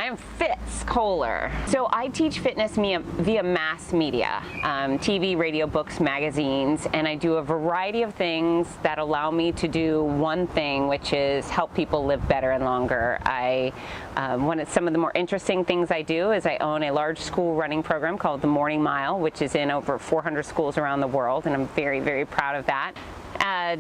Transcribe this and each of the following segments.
am Fitz Koehler. So I teach fitness via mass media, TV, radio, books, magazines, and I do a variety of things that allow me to do one thing, which is help people live better and longer. Some of the more interesting things I do is I own a large school running program called the Morning Mile, which is in over 400 schools around the world, and I'm very, very proud of that.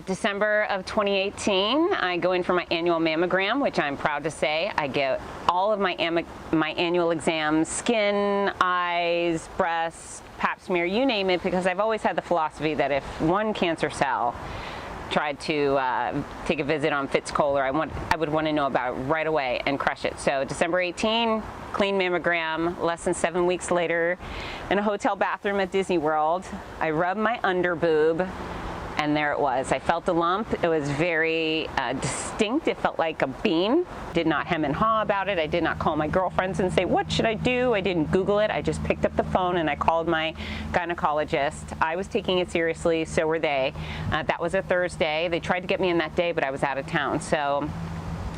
December of 2018, I go in for my annual mammogram, which I'm proud to say I get all of my annual exams, skin, eyes, breasts, pap smear, you name it, because I've always had the philosophy that if one cancer cell tried to take a visit on Fitz Koehler, I would want to know about it right away and crush it. So December 18, clean mammogram. Less than 7 weeks later, in a hotel bathroom at Disney World, I rubbed my under boob, and there it was. I felt the lump. It was very distinct. It felt like a bean. Did not hem and haw about it. I did not call my girlfriends and say, what should I do? I didn't Google it. I just picked up the phone and I called my gynecologist. I was taking it seriously, so were they. That was a Thursday. They tried to get me in that day, but I was out of town. So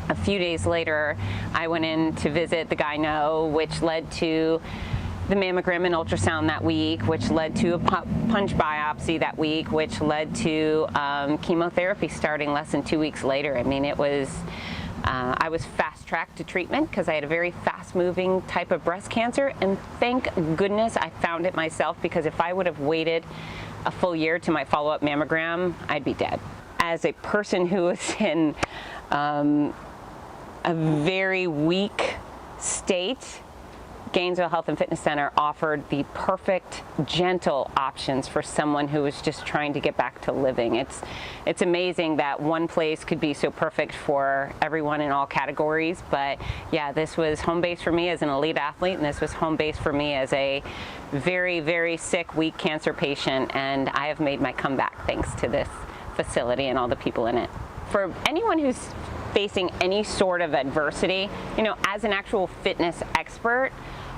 a few days later, I went in to visit the gyno, which led to the mammogram and ultrasound that week, which led to a punch biopsy that week, which led to chemotherapy starting less than 2 weeks later. I mean, I was fast-tracked to treatment because I had a very fast-moving type of breast cancer, and thank goodness I found it myself, because if I would have waited a full year to my follow-up mammogram, I'd be dead. As a person who is in a very weak state, Gainesville Health and Fitness Center offered the perfect, gentle options for someone who was just trying to get back to living. It's amazing that one place could be so perfect for everyone in all categories, but yeah, this was home base for me as an elite athlete, and this was home base for me as a very, very sick, weak cancer patient, and I have made my comeback thanks to this facility and all the people in it. For anyone who's facing any sort of adversity, as an actual fitness expert,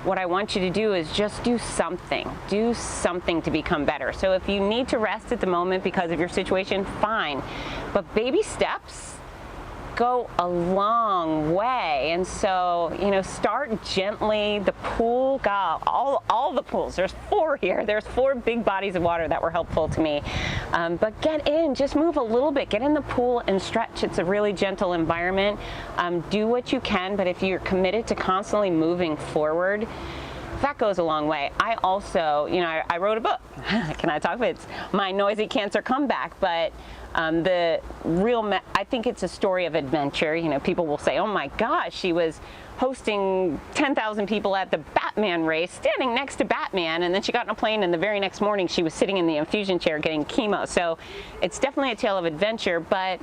what I want you to do is just do something to become better. So if you need to rest at the moment because of your situation, fine, but baby steps go a long way. And so, start gently. The pool, God, all the pools, there's 4 here. There's 4 big bodies of water that were helpful to me. But get in, just move a little bit, get in the pool and stretch. It's a really gentle environment. Do what you can, but if you're committed to constantly moving forward, that goes a long way. I also, I wrote a book. Can I talk about it? It's my noisy cancer comeback, but I think it's a story of adventure. People will say, oh my gosh, she was hosting 10,000 people at the Batman race, standing next to Batman, and then she got on a plane, and the very next morning she was sitting in the infusion chair getting chemo. So it's definitely a tale of adventure, but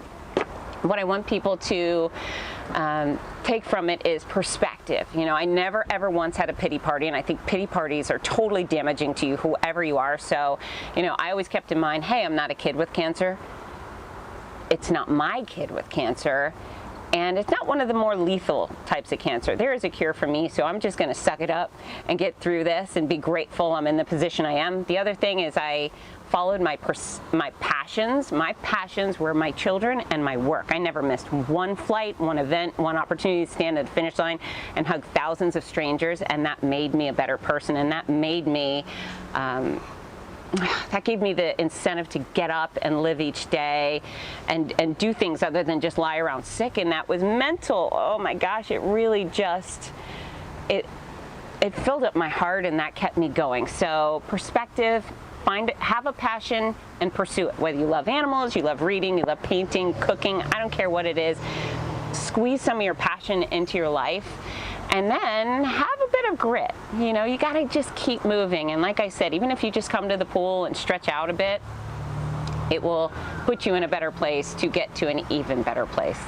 what I want people to take from it is perspective. I never ever once had a pity party, and I think pity parties are totally damaging to you, whoever you are. So, I always kept in mind, hey, I'm not a kid with cancer. It's not my kid with cancer, and it's not one of the more lethal types of cancer. There is a cure for me, so I'm just going to suck it up and get through this and be grateful I'm in the position I am. The other thing is I followed my passions. My passions were my children and my work. I never missed one flight, one event, one opportunity to stand at the finish line and hug thousands of strangers, and that made me a better person, and that made me that gave me the incentive to get up and live each day and do things other than just lie around sick, and that was mental. Oh my gosh, it really just, it filled up my heart, and that kept me going. So perspective, have a passion and pursue it. Whether you love animals, you love reading, you love painting, cooking, I don't care what it is, squeeze some of your passion into your life. And then have a bit of grit. You gotta just keep moving. And like I said, even if you just come to the pool and stretch out a bit, it will put you in a better place to get to an even better place.